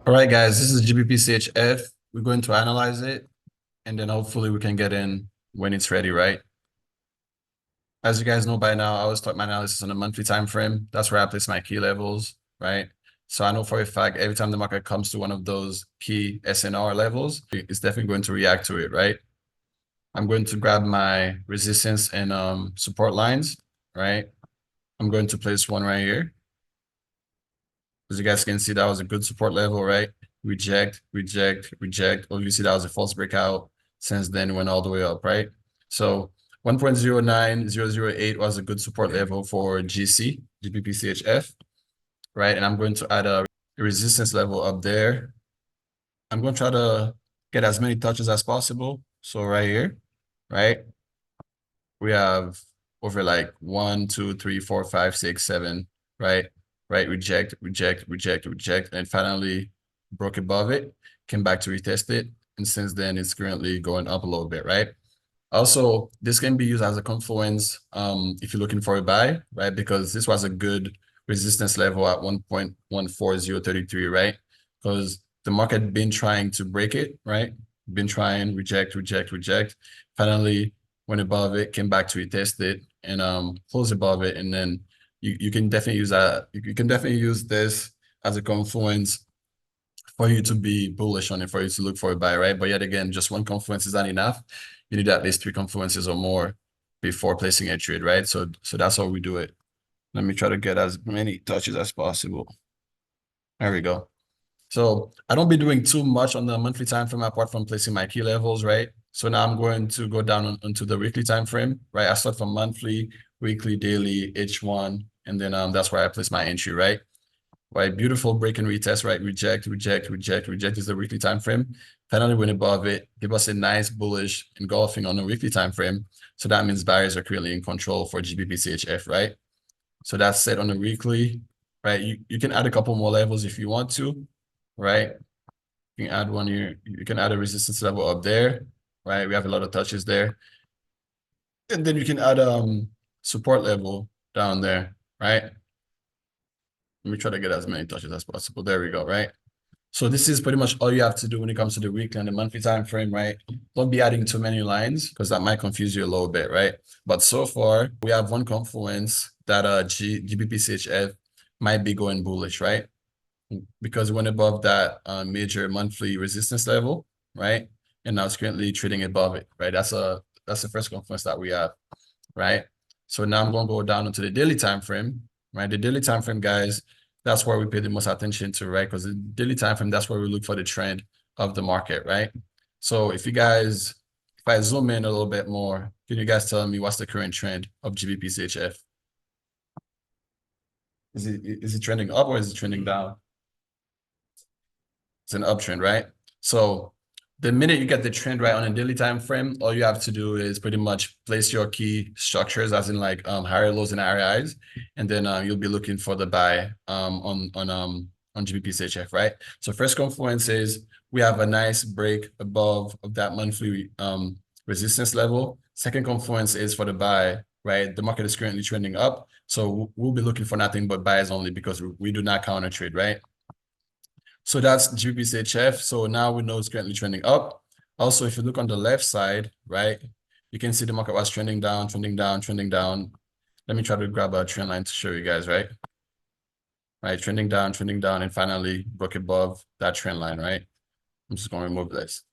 All right, guys, this is GBPCHF. We're going to analyze it, and then hopefully we can get in when it's ready, right? As you guys know by now, I always start my analysis on a monthly time frame. That's where I place my key levels, right? So I know for a fact every time the market comes to one of those key SNR levels, it's definitely going to react to it, right? I'm going to grab my resistance and support lines, right? I'm going to place one right here. As you guys can see, that was a good support level, right? Reject, reject, reject. Obviously, that was a false breakout. Since then, went all the way up, right? So 1.09008 was a good support level for GC, GBPCHF, right? And I'm going to add a resistance level up there. I'm going to try to get as many touches as possible. So right here, right? We have over like 1, 2, 3, 4, 5, 6, 7, right? Right, reject, reject, reject, reject, and finally broke above it, came back to retest it, and since then it's currently going up a little bit, right? Also, this can be used as a confluence if you're looking for a buy, right? Because this was a good resistance level at 1.14033, right? Because the market been trying to break it, right? Been trying, reject, reject, reject. Finally went above it, came back to retest it, and closed above it, and then you can definitely use that. You can definitely use this as a confluence for you to be bullish on it, for you to look for a buy, right? But yet again, just one confluence is not enough. You need at least 3 confluences or more before placing a trade, right? So that's how we do it. Let me try to get as many touches as possible. There we go. So I don't be doing too much on the monthly time frame apart from placing my key levels, right? So now I'm going to go down onto the weekly time frame, right? I start from monthly, weekly, daily, H1, and then that's where I place my entry, right? Right, beautiful break and retest, right? Reject, reject, reject, reject is the weekly time frame. Finally went above it, give us a nice bullish engulfing on the weekly time frame. So that means buyers are currently in control for GBPCHF, right? So that's set on the weekly, right? You can add a couple more levels if you want to, right? You can add one here. You can add a resistance level up there, right? We have a lot of touches there. And then you can add support level down there, right? Let me try to get as many touches as possible. There we go, right? So this is pretty much all you have to do when it comes to the weekly and the monthly time frame, right? Don't be adding too many lines because that might confuse you a little bit, right? But so far, we have one confluence that GBPCHF might be going bullish, right? Because it went above that major monthly resistance level, right? And now it's currently trading above it, right? That's the first confluence that we have, right? So now I'm going to go down into the daily time frame, right? The daily time frame, guys, that's where we pay the most attention to, right? Because the daily time frame, that's where we look for the trend of the market, right? So if I zoom in a little bit more, can you guys tell me what's the current trend of GBPCHF? Is it trending up or is it trending down? It's an uptrend, right? So the minute you get the trend right on a daily time frame, all you have to do is pretty much place your key structures, as in like higher lows and higher highs, and then you'll be looking for the buy on GBPCHF, right? So first confluence is we have a nice break above of that monthly resistance level. Second confluence is for the buy, right? The market is currently trending up, so we'll be looking for nothing but buys only because we do not counter trade, right? So that's GBPCHF. So now we know it's currently trending up. Also, if you look on the left side, right, you can see the market was trending down, trending down, trending down. Let me try to grab a trend line to show you guys, right? Right, trending down, and finally broke above that trend line, right? I'm just going to remove this.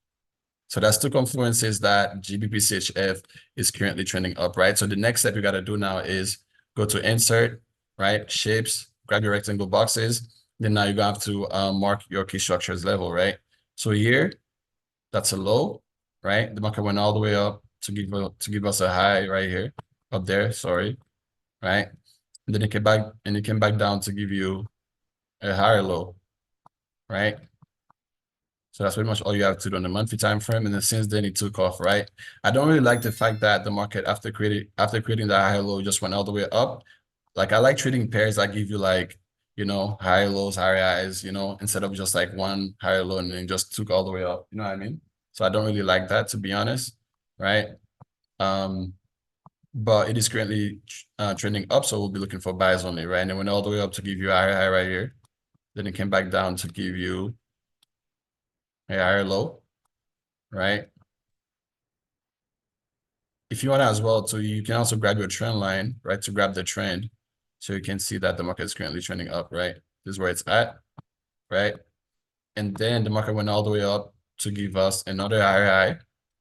So that's 2 confluences that GBPCHF is currently trending up, right? So the next step you got to do now is go to insert, right? Shapes, grab your rectangle boxes. Then now you have to mark your key structures level, right? So here, that's a low, right? The market went all the way up to give us a high right here, up there, sorry, right? And then it came back down to give you a higher low, right? So that's pretty much all you have to do on the monthly time frame. And then since then it took off, right? I don't really like the fact that the market after creating that high low just went all the way up. Like I like trading pairs that give you like, high lows, high highs, instead of just like one higher low and then just took all the way up. You know what I mean? So I don't really like that, to be honest, right? But it is currently trending up, so we'll be looking for buys only, right? And it went all the way up to give you a high right here. Then it came back down to give you a higher low, right? If you want as well, so you can also grab your trend line, right, to grab the trend. So you can see that the market is currently trending up, right? This is where it's at, right? And then the market went all the way up to give us another higher high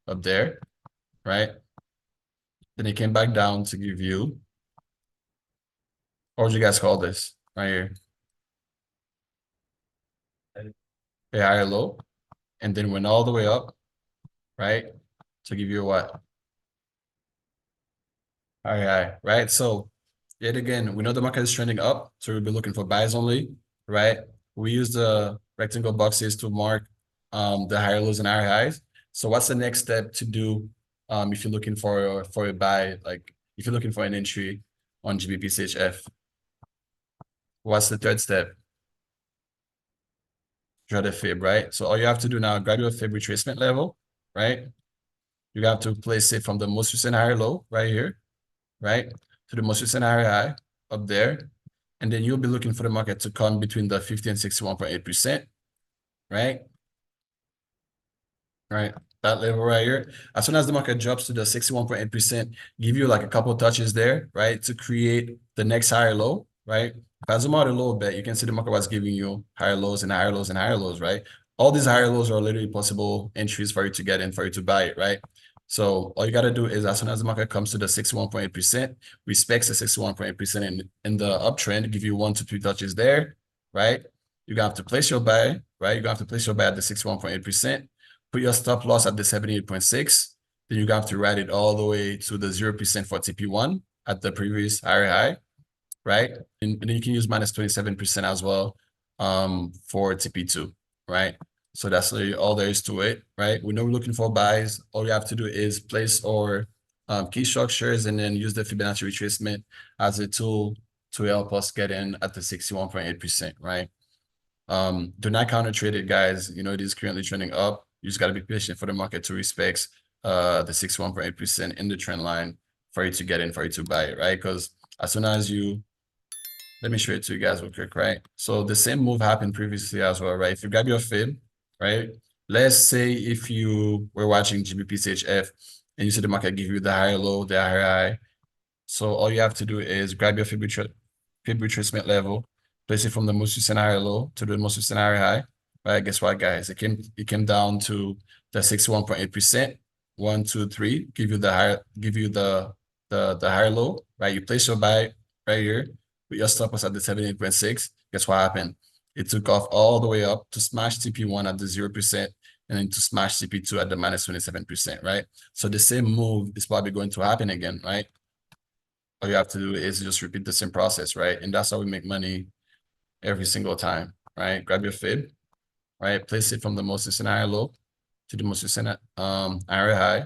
up there, right? Then it came back down to give you, what would you guys call this right here? A higher low, and then went all the way up, right? To give you what? Higher high, right? So yet again, we know the market is trending up, so we'll be looking for buys only, right? We use the rectangle boxes to mark the higher lows and higher highs. So what's the next step to do if you're looking for a buy, like if you're looking for an entry on GBP/CHF? What's the third step? Draw the fib, right? So all you have to do now, grab your fib retracement level, right? You have to place it from the most recent higher low right here, right? To the most recent higher high up there. And then you'll be looking for the market to come between the 50 and 61.8%, right? Right, that level right here. As soon as the market drops to the 61.8%, give you like a couple touches there, right, to create the next higher low, right? If I zoom out a little bit, you can see the market was giving you higher lows and higher lows and higher lows, right? All these higher lows are literally possible entries for you to get in, for you to buy it, right? So all you got to do is as soon as the market comes to the 61.8%, respects the 61.8% in the uptrend, give you 1 to 3 touches there, right? You're gonna have to place your buy, right? You're gonna have to place your buy at the 61.8%. Put your stop loss at the 78.6. Then you have to ride it all the way to the 0% for TP1 at the previous higher high, right? And then you can use minus 27% as well for TP2, right? So that's really all there is to it, right? We know we're looking for buys. All you have to do is place our key structures and then use the Fibonacci retracement as a tool to help us get in at the 61.8%, right? Do not counter trade it, guys. You know, it is currently trending up. You just got to be patient for the market to respect the 61.8% in the trend line for you to get in, for you to buy it, right? Because as soon as you, let me show it to you guys real quick, right? So the same move happened previously as well, right? If you grab your fib, right? Let's say if you were watching GBP/CHF and you see the market give you the higher low, the higher high. So all you have to do is grab your fib retracement level, place it from the most recent higher low to the most recent higher high. Right, guess what, guys? It came down to the 61.8%. 1, 2, 3. Give you the higher low, right? You place your buy right here, but your stop was at the 78.6. Guess what happened? It took off all the way up to smash TP1 at the 0%, and then to smash TP2 at the minus 27%, right? So the same move is probably going to happen again, right? All you have to do is just repeat the same process, right? And that's how we make money every single time, right? Grab your fib, right? Place it from the most recent high low to the most recent area high,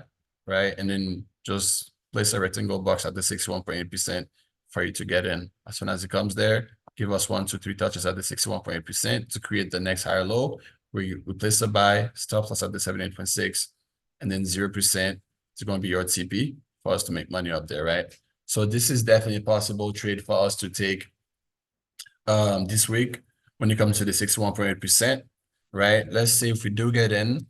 right? And then just place a rectangle box at the 61.8% for you to get in. As soon as it comes there, give us 1, 2, 3 touches at the 61.8% to create the next higher low where you place a buy, stop loss at the 78.6, and then 0% is going to be your TP for us to make money up there, right? So this is definitely a possible trade for us to take this week when it comes to the 61.8%, right? Let's say if we do get in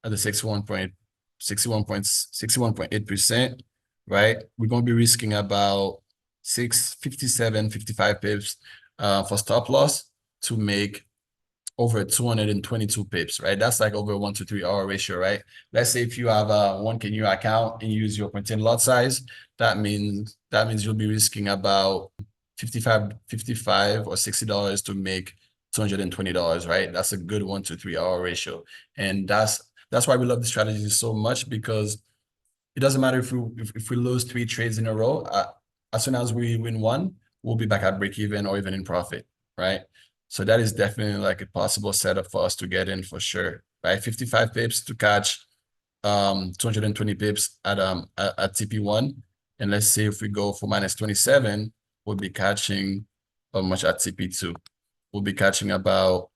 at the 61.8%, right? We're going to be risking about 55 pips for stop loss to make over 222 pips, right? That's like over 1 to 3 hour ratio, right? Let's say if you have a 1K in your account and you use your 0.10 lot size, that means you'll be risking about 55 or $60 to make $220, right? That's a good 1 to 3 hour ratio. And that's why we love the strategy so much, because it doesn't matter if we lose 3 trades in a row. As soon as we win one, we'll be back at break even or even in profit, right? So that is definitely like a possible setup for us to get in for sure, right? 55 pips to catch 220 pips at TP1. And let's say if we go for minus 27, we'll be catching how much at TP2? We'll be catching about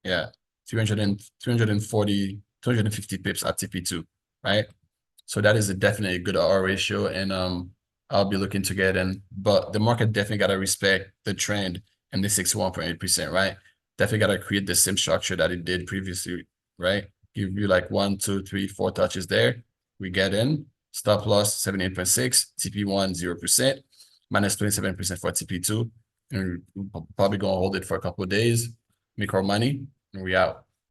350 pips at TP2, right? So that is definitely a good R ratio, and I'll be looking to get in. But the market definitely got to respect the trend and the 61.8%, right? Definitely got to create the same structure that it did previously right? Give you like 1, 2, 3, 4 touches there. We get in. Stop loss 78.6, TP1 0%, minus 27% for TP2. And we're probably gonna hold it for a couple of days, make our money, and we out.